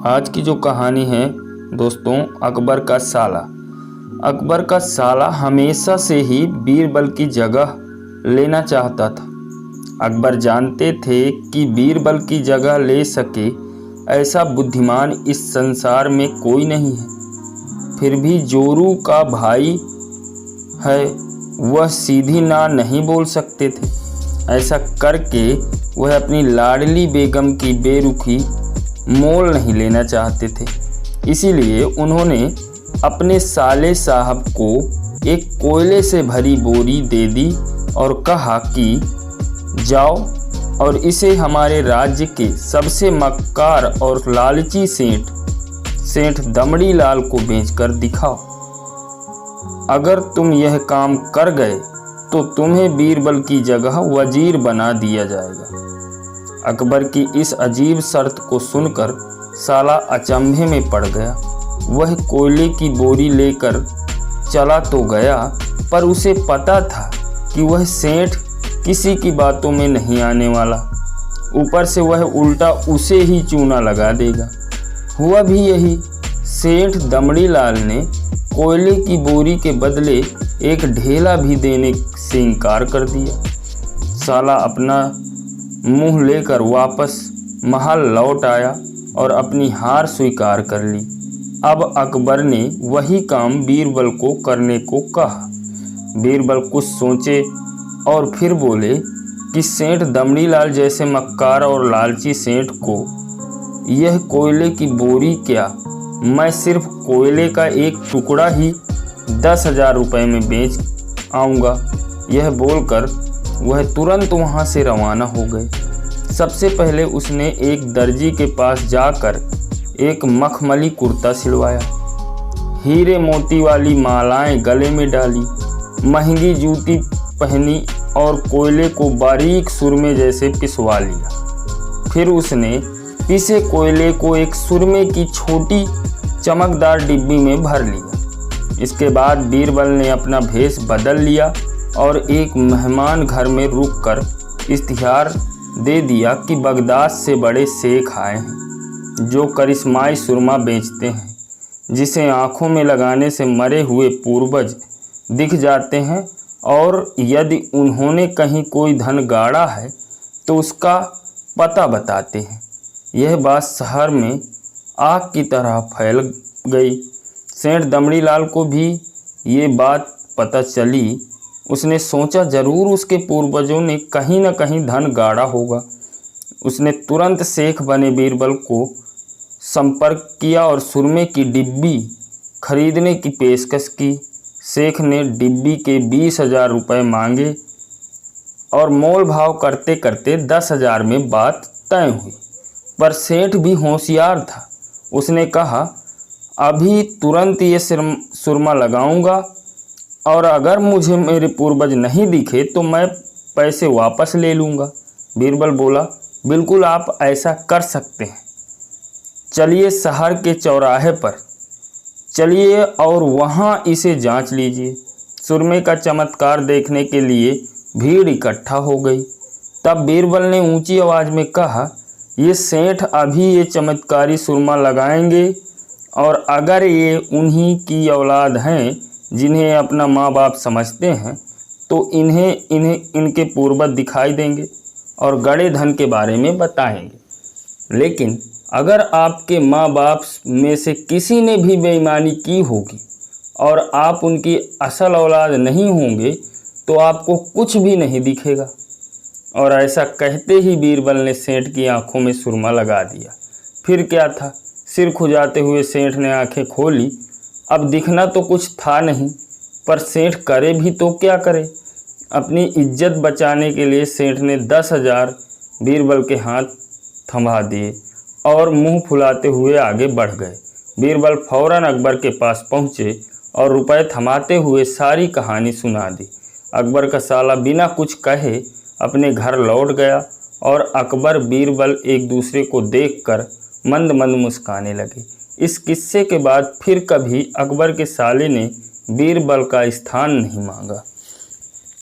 आज की जो कहानी है दोस्तों, अकबर का साला। अकबर का साला हमेशा से ही बीरबल की जगह लेना चाहता था। अकबर जानते थे कि बीरबल की जगह ले सके ऐसा बुद्धिमान इस संसार में कोई नहीं है। फिर भी जोरू का भाई है, वह सीधी ना नहीं बोल सकते थे। ऐसा करके वह अपनी लाडली बेगम की बेरुखी मोल नहीं लेना चाहते थे। इसीलिए उन्होंने अपने साले साहब को एक कोयले से भरी बोरी दे दी और कहा कि जाओ और इसे हमारे राज्य के सबसे मक्कार और लालची सेठ दमड़ी लाल को बेचकर दिखाओ। अगर तुम यह काम कर गए तो तुम्हें बीरबल की जगह वजीर बना दिया जाएगा। अकबर की इस अजीब शर्त को सुनकर साला अचंभे में पड़ गया। वह कोयले की बोरी लेकर चला तो गया, पर उसे पता था कि वह सेठ किसी की बातों में नहीं आने वाला। ऊपर से वह उल्टा उसे ही चूना लगा देगा। हुआ भी यही। सेठ दमड़ी लाल ने कोयले की बोरी के बदले एक ढेला भी देने से इनकार कर दिया। साला अपना मुंह लेकर वापस महल लौट आया और अपनी हार स्वीकार कर ली। अब अकबर ने वही काम बीरबल को करने को कहा। बीरबल कुछ सोचे और फिर बोले कि सेठ दमड़ी लाल जैसे मक्कार और लालची सेठ को यह कोयले की बोरी क्या, मैं सिर्फ कोयले का एक टुकड़ा ही 10,000 रुपये में बेच आऊँगा। यह बोलकर वह तुरंत वहाँ से रवाना हो गए। सबसे पहले उसने एक दर्जी के पास जाकर एक मखमली कुर्ता सिलवाया, हीरे मोती वाली मालाएं गले में डाली, महंगी जूती पहनी और कोयले को बारीक सुरमे जैसे पिसवा लिया। फिर उसने पिसे कोयले को एक सुरमे की छोटी चमकदार डिब्बी में भर लिया। इसके बाद बीरबल ने अपना भेष बदल लिया और एक मेहमान घर में रुककर इश्तिहार दे दिया कि बगदाद से बड़े शेख आए हैं जो करिश्माई सुरमा बेचते हैं, जिसे आँखों में लगाने से मरे हुए पूर्वज दिख जाते हैं, और यदि उन्होंने कहीं कोई धन गाड़ा है तो उसका पता बताते हैं। यह बात शहर में आग की तरह फैल गई। सेठ दमड़ी लाल को भी ये बात पता चली। उसने सोचा जरूर उसके पूर्वजों ने कहीं न कहीं धन गाड़ा होगा। उसने तुरंत शेख बने बीरबल को संपर्क किया और सुरमे की डिब्बी खरीदने की पेशकश की। शेख ने डिब्बी के 20,000 रुपये मांगे और मोल भाव करते करते 10,000 में बात तय हुई। पर सेठ भी होशियार था। उसने कहा, अभी तुरंत ये सुरमा लगाऊंगा और अगर मुझे मेरे पूर्वज नहीं दिखे तो मैं पैसे वापस ले लूँगा। बीरबल बोला, बिल्कुल आप ऐसा कर सकते हैं। चलिए शहर के चौराहे पर चलिए और वहाँ इसे जांच लीजिए। सुरमे का चमत्कार देखने के लिए भीड़ इकट्ठा हो गई। तब बीरबल ने ऊंची आवाज़ में कहा, ये सेठ अभी ये चमत्कारी सुरमा लगाएंगे और अगर ये उन्हीं की औलाद हैं जिन्हें अपना माँ बाप समझते हैं तो इन्हें इनके पूर्वज दिखाई देंगे और गड़े धन के बारे में बताएंगे। लेकिन अगर आपके माँ बाप में से किसी ने भी बेईमानी की होगी और आप उनकी असल औलाद नहीं होंगे तो आपको कुछ भी नहीं दिखेगा। और ऐसा कहते ही बीरबल ने सेठ की आंखों में सुरमा लगा दिया। फिर क्या था, सिर खुजाते हुए सेठ ने आंखें खोली। अब दिखना तो कुछ था नहीं, पर सेठ करे भी तो क्या करे। अपनी इज्जत बचाने के लिए सेठ ने 10,000 बीरबल के हाथ थमा दिए और मुंह फुलाते हुए आगे बढ़ गए। बीरबल फौरन अकबर के पास पहुँचे और रुपए थमाते हुए सारी कहानी सुना दी। अकबर का साला बिना कुछ कहे अपने घर लौट गया और अकबर बीरबल एक दूसरे को देखकर मंद मंद मुस्काने लगे। इस किस्से के बाद फिर कभी अकबर के साले ने बीरबल का स्थान नहीं मांगा।